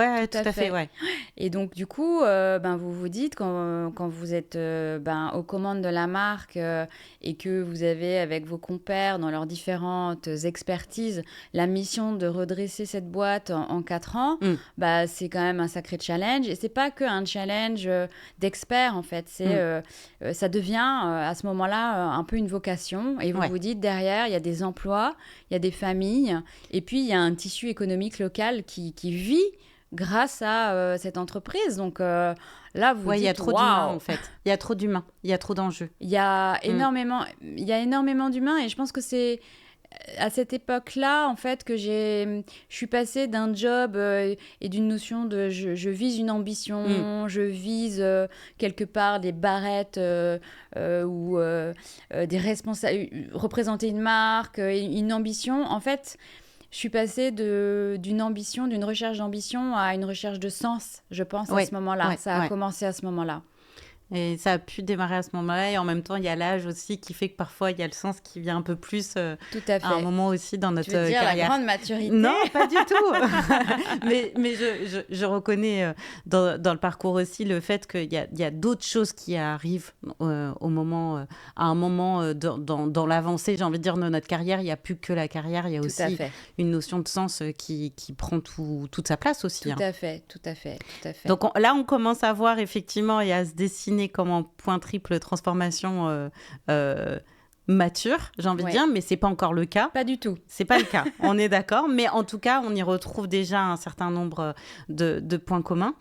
Ouais, Tout tout à à fait, fait. ouais. Et donc, du coup, vous vous dites, quand vous êtes aux commandes de la marque et que vous avez, avec vos compères, dans leurs différentes expertises, la mission de redresser cette boîte en 4 ans, Mm, c'est quand même un sacré challenge. Et c'est pas que un challenge d'experts, en fait. mm, Ça devient, à ce moment-là, un peu une vocation. Et vous ouais. vous dites, derrière, il y a des emplois, il y a des familles, et puis il y a un tissu économique local qui vit grâce à cette entreprise. Donc là, vous vous Ouais, il y a dites, trop d'humains, en waouh, fait. Il y a trop d'humains. Il y a trop d'enjeux. Mm, il y a énormément d'humains et je pense que c'est à cette époque-là, en fait, je suis passée d'un job et d'une notion de je vise une mm. ambition, je vise quelque part des barrettes ou des représenter une marque, une ambition. En fait, je suis passée d'une ambition, d'une recherche d'ambition à une recherche de sens, je pense, à Ouais, ce moment-là. ouais, Ça a ouais. commencé à ce moment-là. Et ça a pu démarrer à ce moment-là. Et en même temps, il y a l'âge aussi qui fait que parfois, il y a le sens qui vient un peu plus Tout à à un fait. moment aussi dans Tu notre veux dire la carrière. grande maturité? Non, pas du tout. Mais je reconnais dans le parcours aussi le fait qu'il y a d'autres choses qui arrivent au moment, à un moment dans l'avancée, j'ai envie de dire, de notre carrière. Il n'y a plus que la carrière, il y a Tout à aussi fait. une notion de sens qui prend toute sa place aussi, Tout hein. à fait. Tout à fait. Tout à fait. Donc là, on commence à voir effectivement et à se dessiner comme en point triple transformation euh, mature, j'ai envie de Ouais. dire, mais c'est pas encore le cas. Pas du tout. C'est pas le cas, on est d'accord, mais en tout cas, on y retrouve déjà un certain nombre de points communs.